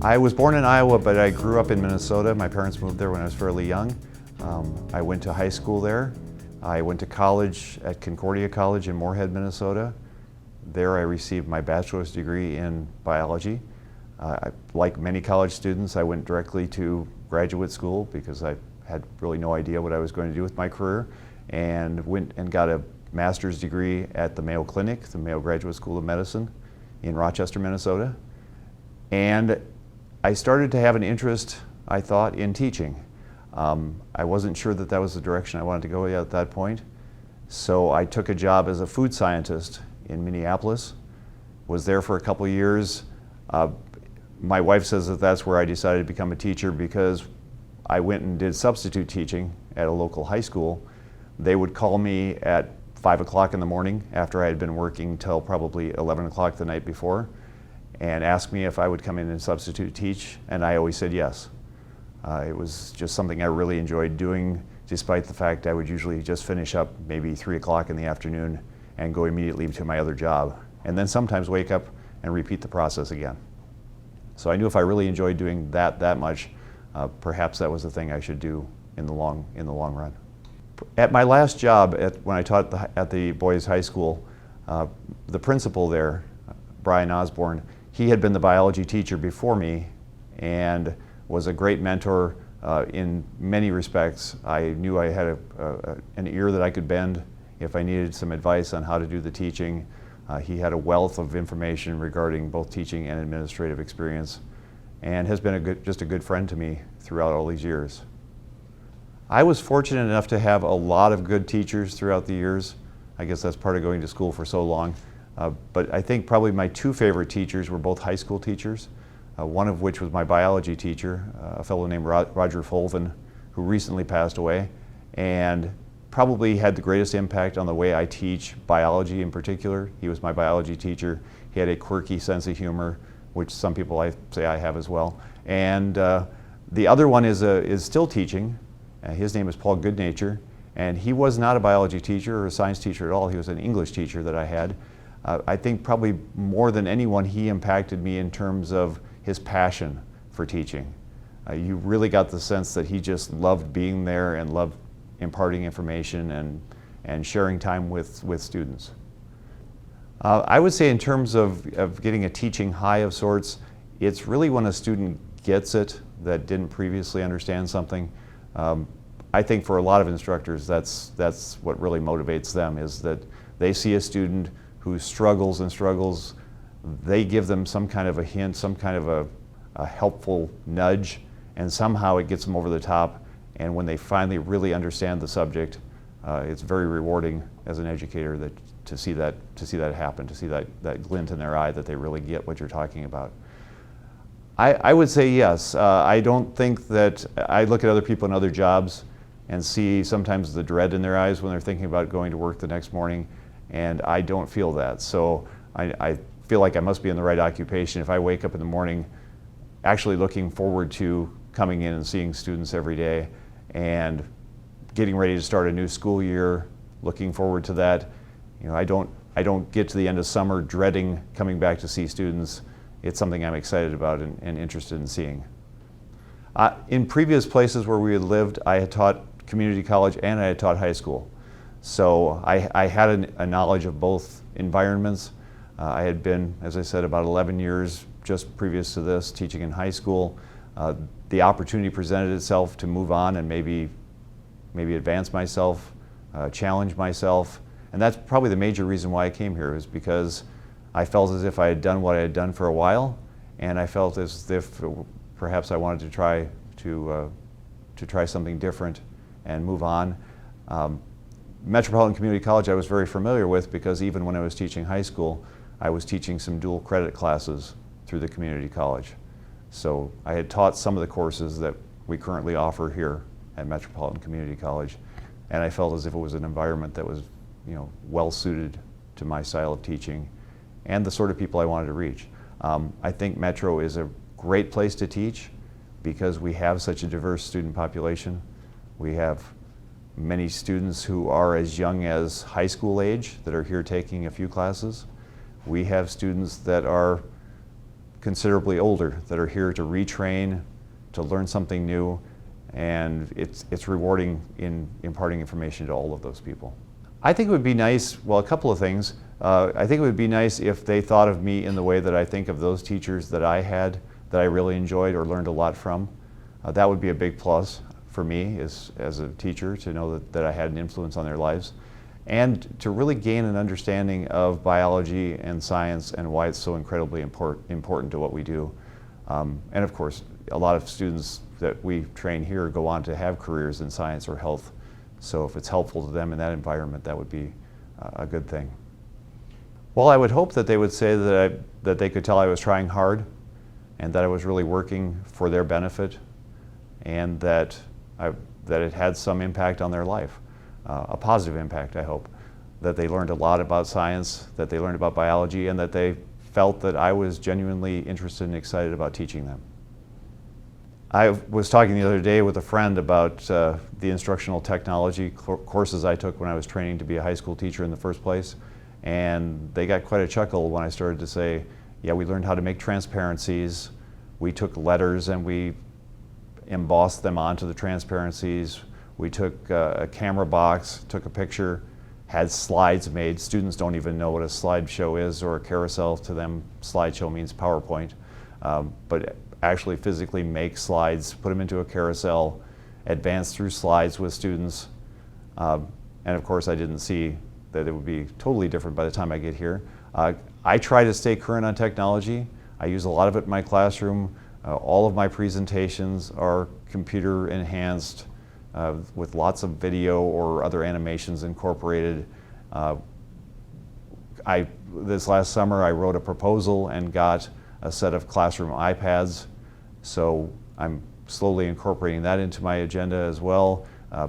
I was born in Iowa, but I grew up in Minnesota. My parents moved there when I was fairly young. I went to high school there. I went to college at Concordia College in Moorhead, Minnesota. There I received my bachelor's degree in biology. Like many college students, I went directly to graduate school because I had really no idea what I was going to do with my career, and went and got a master's degree at the Mayo Clinic, the Mayo Graduate School of Medicine in Rochester, Minnesota. And I started to have an interest, I thought, in teaching. I wasn't sure that that was the direction I wanted to go at that point. So I took a job as a food scientist in Minneapolis, was there for a couple of years. My wife says that that's where I decided to become a teacher because I went and did substitute teaching at a local high school. They would call me at 5 o'clock in the morning after I had been working till probably 11 o'clock the night before and ask me if I would come in and substitute teach, and I always said yes. It was just something I really enjoyed doing, despite the fact I would usually just finish up maybe 3 o'clock in the afternoon and go immediately to my other job, and then sometimes wake up and repeat the process again. So I knew if I really enjoyed doing that much, perhaps that was the thing I should do in the long run. At my last job, when I taught at the boys' high school, the principal there, Brian Osborne, he had been the biology teacher before me and was a great mentor in many respects. I knew I had an ear that I could bend if I needed some advice on how to do the teaching. He had a wealth of information regarding both teaching and administrative experience, and has been just a good friend to me throughout all these years. I was fortunate enough to have a lot of good teachers throughout the years. I guess that's part of going to school for so long. But I think probably my two favorite teachers were both high school teachers, one of which was my biology teacher, a fellow named Roger Fulvin, who recently passed away, and probably had the greatest impact on the way I teach biology in particular. He was my biology teacher. He had a quirky sense of humor, which some people I say I have as well. And the other one is still teaching. His name is Paul Goodnature, and he was not a biology teacher or a science teacher at all. He was an English teacher that I had. I think probably more than anyone, he impacted me in terms of his passion for teaching. You really got the sense that he just loved being there and loved imparting information and sharing time with students. I would say in terms of getting a teaching high of sorts, it's really when a student gets it that didn't previously understand something. I think for a lot of instructors, that's what really motivates them, is that they see a student who struggles and struggles. They give them some kind of a hint, some kind of a helpful nudge, and somehow it gets them over the top. And when they finally really understand the subject, it's very rewarding as an educator to see that happen, to see that glint in their eye that they really get what you're talking about. I would say yes. I don't think that I look at other people in other jobs and see sometimes the dread in their eyes when they're thinking about going to work the next morning, and I don't feel that. So I feel like I must be in the right occupation if I wake up in the morning actually looking forward to coming in and seeing students every day and getting ready to start a new school year, looking forward to that. You know, I don't get to the end of summer dreading coming back to see students. It's something I'm excited about and interested in seeing. In previous places where we had lived, I had taught community college and I had taught high school. So I had a knowledge of both environments. I had been, as I said, about 11 years just previous to this teaching in high school. The opportunity presented itself to move on and maybe advance myself, challenge myself. And that's probably the major reason why I came here, is because I felt as if I had done what I had done for a while, and I felt as if perhaps I wanted to try something different and move on. Metropolitan Community College I was very familiar with because even when I was teaching high school, I was teaching some dual credit classes through the community college. So I had taught some of the courses that we currently offer here at Metropolitan Community College, and I felt as if it was an environment that was, well suited to my style of teaching and the sort of people I wanted to reach. I think Metro is a great place to teach because we have such a diverse student population. We have many students who are as young as high school age that are here taking a few classes. We have students that are considerably older that are here to retrain, to learn something new, and it's rewarding in imparting information to all of those people. I think it would be nice, well, a couple of things. I think it would be nice if they thought of me in the way that I think of those teachers that I had, that I really enjoyed or learned a lot from. That would be a big plus for me as a teacher, to know that I had an influence on their lives, and to really gain an understanding of biology and science and why it's so incredibly important to what we do. And of course, a lot of students that we train here go on to have careers in science or health. So if it's helpful to them in that environment, that would be a good thing. Well, I would hope that they would say that they could tell I was trying hard and that I was really working for their benefit, and that it had some impact on their life, a positive impact, I hope. That they learned a lot about science, that they learned about biology, and that they felt that I was genuinely interested and excited about teaching them. I was talking the other day with a friend about the instructional technology courses I took when I was training to be a high school teacher in the first place, and they got quite a chuckle when I started to say, yeah, we learned how to make transparencies, we took letters and we embossed them onto the transparencies, we took a camera box, took a picture, had slides made. Students don't even know what a slideshow is or a carousel. To them, slideshow means PowerPoint. But actually physically make slides, put them into a carousel, advance through slides with students. And of course, I didn't see that it would be totally different by the time I get here. I try to stay current on technology. I use a lot of it in my classroom. All of my presentations are computer enhanced with lots of video or other animations incorporated. This last summer I wrote a proposal and got a set of classroom iPads, so I'm slowly incorporating that into my agenda as well,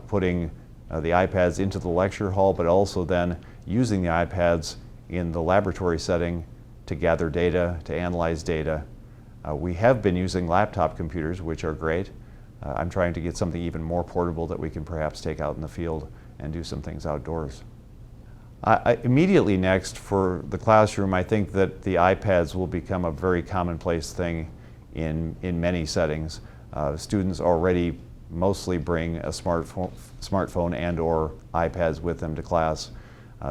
putting the iPads into the lecture hall, but also then using the iPads in the laboratory setting to gather data, to analyze data. We have been using laptop computers, which are great. I'm trying to get something even more portable that we can perhaps take out in the field and do some things outdoors. Immediately next, for the classroom, I think that the iPads will become a very commonplace thing in many settings. Students already mostly bring a smartphone and or iPads with them to class,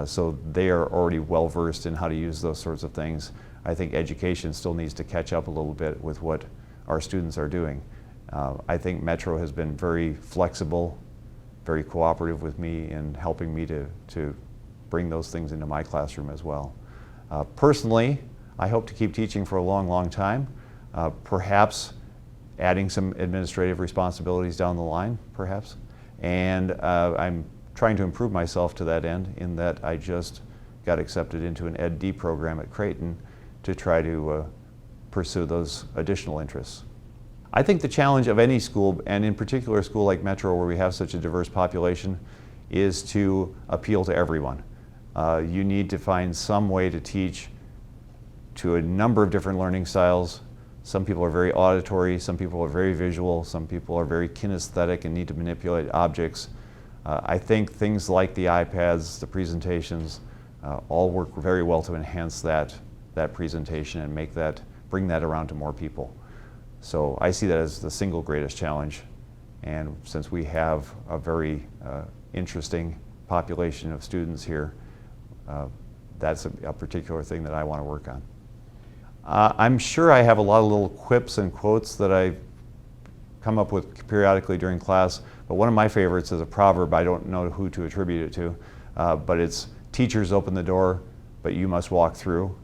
so they are already well versed in how to use those sorts of things. I think education still needs to catch up a little bit with what our students are doing. I think Metro has been very flexible, very cooperative with me in helping me to bring those things into my classroom as well. Personally, I hope to keep teaching for a long, long time, perhaps adding some administrative responsibilities down the line, perhaps. And I'm trying to improve myself to that end, in that I just got accepted into an Ed D program at Creighton to try to pursue those additional interests. I think the challenge of any school, and in particular a school like Metro where we have such a diverse population, is to appeal to everyone. You need to find some way to teach to a number of different learning styles. Some people are very auditory, some people are very visual, some people are very kinesthetic and need to manipulate objects. I think things like the iPads, the presentations, all work very well to enhance that presentation and bring that around to more people. So I see that as the single greatest challenge. And since we have a very interesting population of students here, that's a particular thing that I want to work on. I'm sure I have a lot of little quips and quotes that I come up with periodically during class, but one of my favorites is a proverb. I don't know who to attribute it to, but it's teachers open the door, but you must walk through.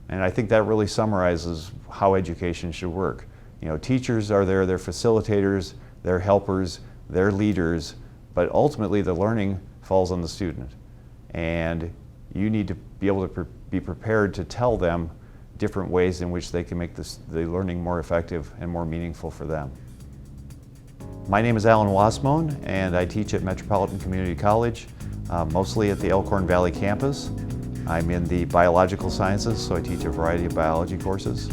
And I think that really summarizes how education should work. You know, teachers are there, they're facilitators, they're helpers, they're leaders, but ultimately the learning falls on the student. And you need to be able to be prepared to tell them different ways in which they can make the learning more effective and more meaningful for them. My name is Alan Wasmoen, and I teach at Metropolitan Community College, mostly at the Elkhorn Valley campus. I'm in the biological sciences, so I teach a variety of biology courses.